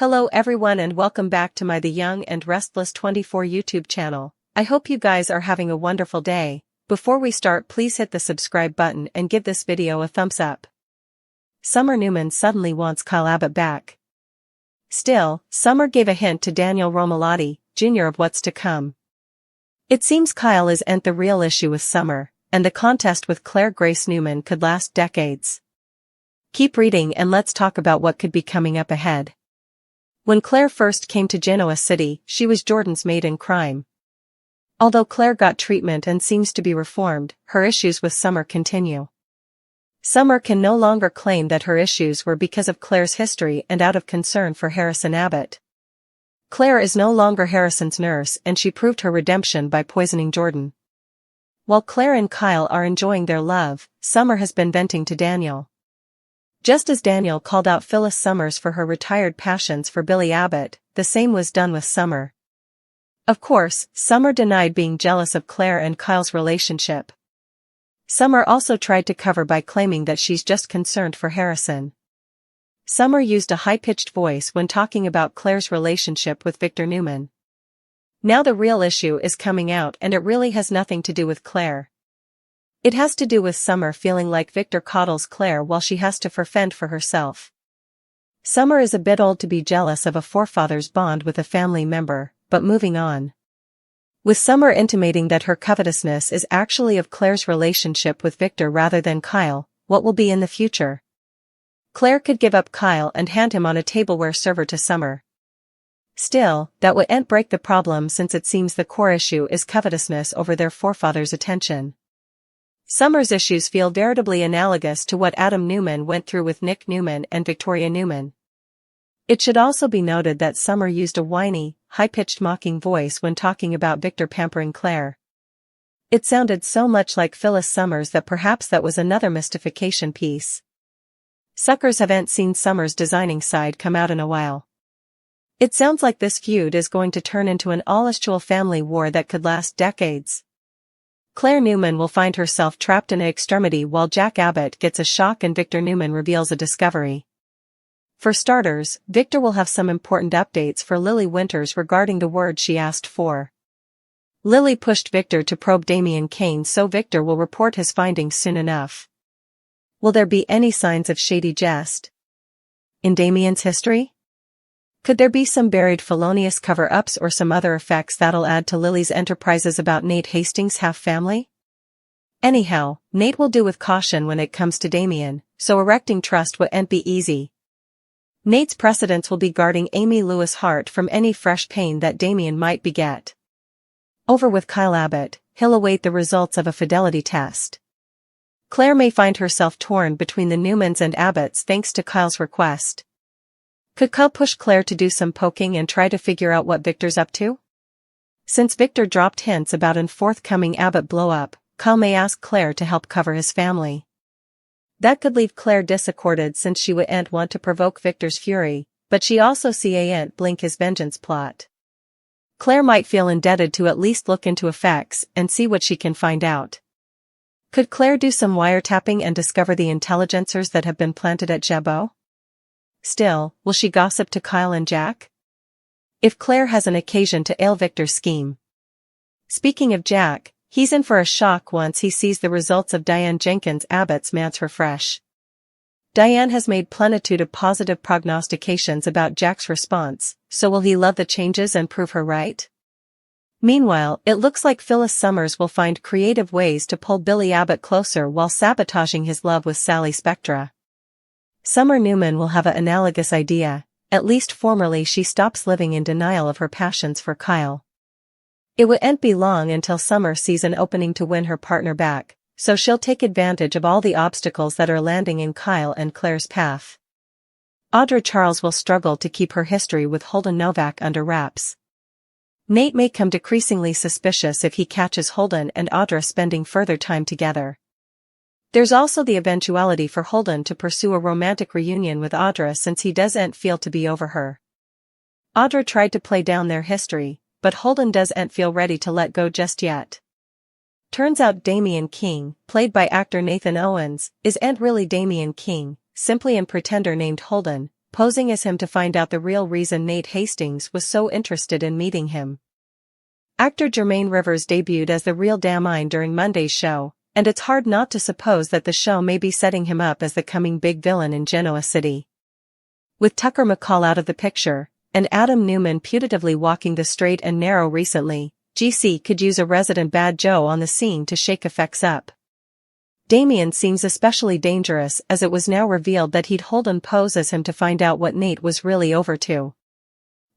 Hello everyone and welcome back to my The Young and Restless 24 YouTube channel. I hope you guys are having a wonderful day. Before we start, please hit the subscribe button and give this video a thumbs up. Summer Newman suddenly wants Kyle Abbott back. Still, Summer gave a hint to Daniel Romalotti, Jr. of what's to come. It seems Kyle isn't the real issue with Summer, and the contest with Claire Grace Newman could last decades. Keep reading and let's talk about what could be coming up ahead. When Claire first came to Genoa City, she was Jordan's maid in crime. Although Claire got treatment and seems to be reformed, her issues with Summer continue. Summer can no longer claim that her issues were because of Claire's history and out of concern for Harrison Abbott. Claire is no longer Harrison's nurse and she proved her redemption by poisoning Jordan. While Claire and Kyle are enjoying their love, Summer has been venting to Daniel. Just as Daniel called out Phyllis Summers for her retired passions for Billy Abbott, the same was done with Summer. Of course, Summer denied being jealous of Claire and Kyle's relationship. Summer also tried to cover by claiming that she's just concerned for Harrison. Summer used a high-pitched voice when talking about Claire's relationship with Victor Newman. Now the real issue is coming out and it really has nothing to do with Claire. It has to do with Summer feeling like Victor coddles Claire while she has to fend for herself. Summer is a bit old to be jealous of a forefather's bond with a family member, but moving on. With Summer intimating that her covetousness is actually of Claire's relationship with Victor rather than Kyle, what will be in the future? Claire could give up Kyle and hand him on a tableware server to Summer. Still, that wouldn't break the problem since it seems the core issue is covetousness over their forefather's attention. Summer's issues feel veritably analogous to what Adam Newman went through with Nick Newman and Victoria Newman. It should also be noted that Summer used a whiny, high-pitched mocking voice when talking about Victor pampering Claire. It sounded so much like Phyllis Summers that perhaps that was another mystification piece. Suckers haven't seen Summer's designing side come out in a while. It sounds like this feud is going to turn into an all-actual family war that could last decades. Claire Newman will find herself trapped in an extremity while Jack Abbott gets a shock and Victor Newman reveals a discovery. For starters, Victor will have some important updates for Lily Winters regarding the word she asked for. Lily pushed Victor to probe Damian Kane, so Victor will report his findings soon enough. Will there be any signs of shady jest in Damian's history? Could there be some buried felonious cover-ups or some other effects that'll add to Lily's enterprises about Nate Hastings' half-family? Anyhow, Nate will do with caution when it comes to Damian, so erecting trust wouldn't be easy. Nate's precedents will be guarding Amy Lewis Hart from any fresh pain that Damian might beget. Over with Kyle Abbott, he'll await the results of a fidelity test. Claire may find herself torn between the Newmans and Abbotts thanks to Kyle's request. Could Kyle push Claire to do some poking and try to figure out what Victor's up to? Since Victor dropped hints about a forthcoming Abbott blow-up, Kyle may ask Claire to help cover his family. That could leave Claire disaccorded since she wouldn't want to provoke Victor's fury, but she also can't blink his vengeance plot. Claire might feel indebted to at least look into effects and see what she can find out. Could Claire do some wiretapping and discover the intelligencers that have been planted at Jabot? Still, will she gossip to Kyle and Jack? If Claire has an occasion to ail Victor's scheme. Speaking of Jack, he's in for a shock once he sees the results of Diane Jenkins Abbott's Mance Refresh. Diane has made plenitude of positive prognostications about Jack's response, so will he love the changes and prove her right? Meanwhile, it looks like Phyllis Summers will find creative ways to pull Billy Abbott closer while sabotaging his love with Sally Spectra. Summer Newman will have an analogous idea, at least formerly she stops living in denial of her passions for Kyle. It wouldn't be long until Summer sees an opening to win her partner back, so she'll take advantage of all the obstacles that are landing in Kyle and Claire's path. Audra Charles will struggle to keep her history with Holden Novak under wraps. Nate may come decreasingly suspicious if he catches Holden and Audra spending further time together. There's also the eventuality for Holden to pursue a romantic reunion with Audra since he doesn't feel to be over her. Audra tried to play down their history, but Holden doesn't feel ready to let go just yet. Turns out Damian King, played by actor Nathan Owens, isn't really Damian King, simply a pretender named Holden, posing as him to find out the real reason Nate Hastings was so interested in meeting him. Actor Jermaine Rivers debuted as the real Damine during Monday's show, and it's hard not to suppose that the show may be setting him up as the coming big villain in Genoa City. With Tucker McCall out of the picture, and Adam Newman putatively walking the straight and narrow recently, GC could use a resident Bad Joe on the scene to shake effects up. Damien seems especially dangerous as it was now revealed that he'd Holden pose as him to find out what Nate was really over to.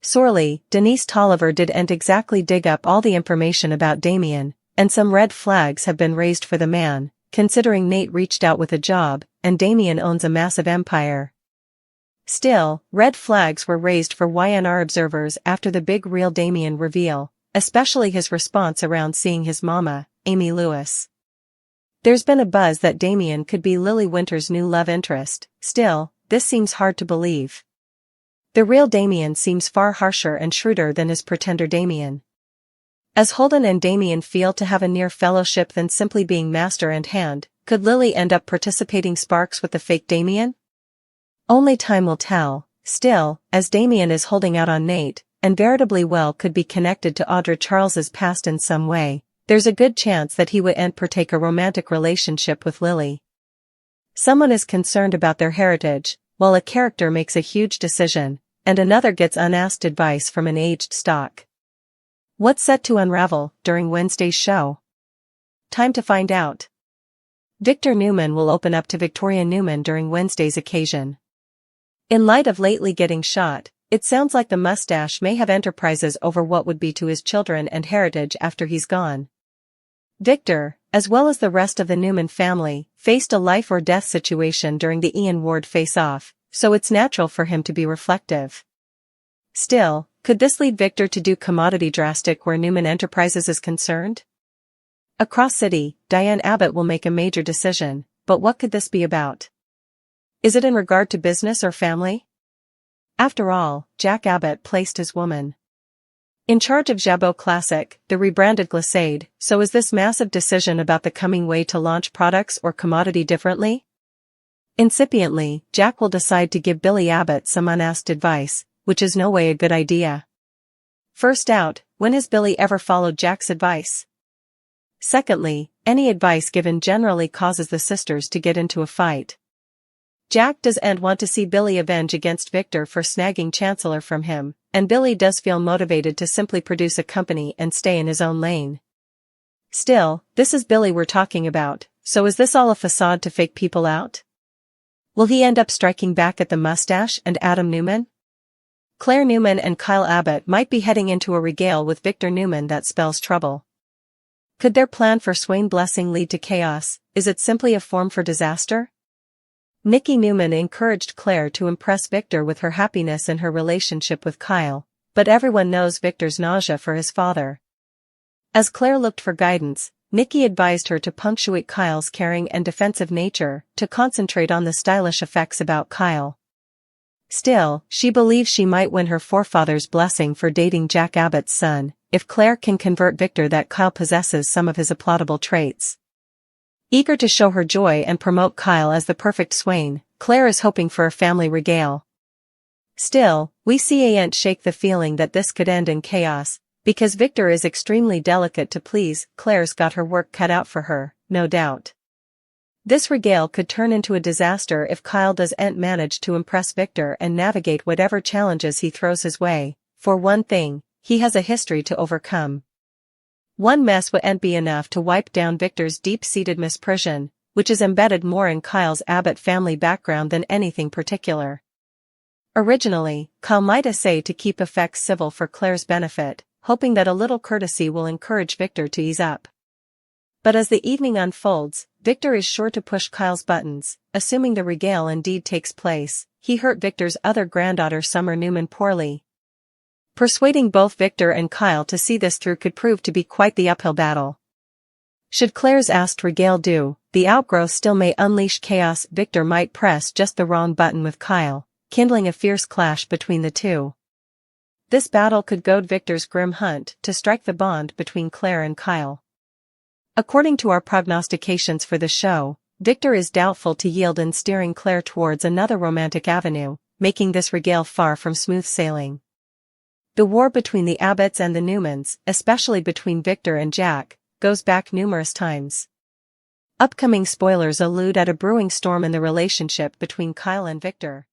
Sorely, Denise Tolliver didn't exactly dig up all the information about Damien, and some red flags have been raised for the man, considering Nate reached out with a job, and Damien owns a massive empire. Still, red flags were raised for YNR observers after the big real Damien reveal, especially his response around seeing his mama, Amy Lewis. There's been a buzz that Damien could be Lily Winter's new love interest. Still, this seems hard to believe. The real Damien seems far harsher and shrewder than his pretender Damien. As Holden and Damien feel to have a near fellowship than simply being master and hand, could Lily end up participating sparks with the fake Damien? Only time will tell. Still, as Damien is holding out on Nate, and veritably well could be connected to Audra Charles's past in some way, there's a good chance that he would partake a romantic relationship with Lily. Someone is concerned about their heritage, while a character makes a huge decision, and another gets unasked advice from an aged stock. What's set to unravel during Wednesday's show? Time to find out. Victor Newman will open up to Victoria Newman during Wednesday's occasion. In light of lately getting shot, it sounds like the mustache may have enterprises over what would be to his children and heritage after he's gone. Victor, as well as the rest of the Newman family, faced a life-or-death situation during the Ian Ward face-off, so it's natural for him to be reflective. Still, could this lead Victor to do commodity drastic where Newman Enterprises is concerned? Across City, Diane Abbott will make a major decision, but what could this be about? Is it in regard to business or family? After all, Jack Abbott placed his woman in charge of Jabot Classic, the rebranded Glissade, so is this massive decision about the coming way to launch products or commodity differently? Incipiently, Jack will decide to give Billy Abbott some unasked advice, which is no way a good idea. First out, when has Billy ever followed Jack's advice? Secondly, any advice given generally causes the sisters to get into a fight. Jack doesn't want to see Billy avenge against Victor for snagging Chancellor from him, and Billy does feel motivated to simply produce a company and stay in his own lane. Still, this is Billy we're talking about, so is this all a facade to fake people out? Will he end up striking back at the mustache and Adam Newman? Claire Newman and Kyle Abbott might be heading into a regale with Victor Newman that spells trouble. Could their plan for Swain Blessing lead to chaos? Is it simply a form for disaster? Nikki Newman encouraged Claire to impress Victor with her happiness in her relationship with Kyle, but everyone knows Victor's nausea for his father. As Claire looked for guidance, Nikki advised her to punctuate Kyle's caring and defensive nature, to concentrate on the stylish effects about Kyle. Still, she believes she might win her forefather's blessing for dating Jack Abbott's son, if Claire can convert Victor that Kyle possesses some of his applaudable traits. Eager to show her joy and promote Kyle as the perfect swain, Claire is hoping for a family regale. Still, we see Aunt shake the feeling that this could end in chaos, because Victor is extremely delicate to please. Claire's got her work cut out for her, no doubt. This regale could turn into a disaster if Kyle doesn't manage to impress Victor and navigate whatever challenges he throws his way. For one thing, he has a history to overcome. One mess wouldn't be enough to wipe down Victor's deep-seated misprision, which is embedded more in Kyle's Abbott family background than anything particular. Originally, Kyle might essay to keep effects civil for Claire's benefit, hoping that a little courtesy will encourage Victor to ease up. But as the evening unfolds, Victor is sure to push Kyle's buttons. Assuming the regale indeed takes place, he hurt Victor's other granddaughter Summer Newman poorly. Persuading both Victor and Kyle to see this through could prove to be quite the uphill battle. Should Claire's asked regale do, the outgrowth still may unleash chaos. Victor might press just the wrong button with Kyle, kindling a fierce clash between the two. This battle could goad Victor's grim hunt to strike the bond between Claire and Kyle. According to our prognostications for the show, Victor is doubtful to yield in steering Claire towards another romantic avenue, making this regale far from smooth sailing. The war between the Abbotts and the Newmans, especially between Victor and Jack, goes back numerous times. Upcoming spoilers allude at a brewing storm in the relationship between Kyle and Victor.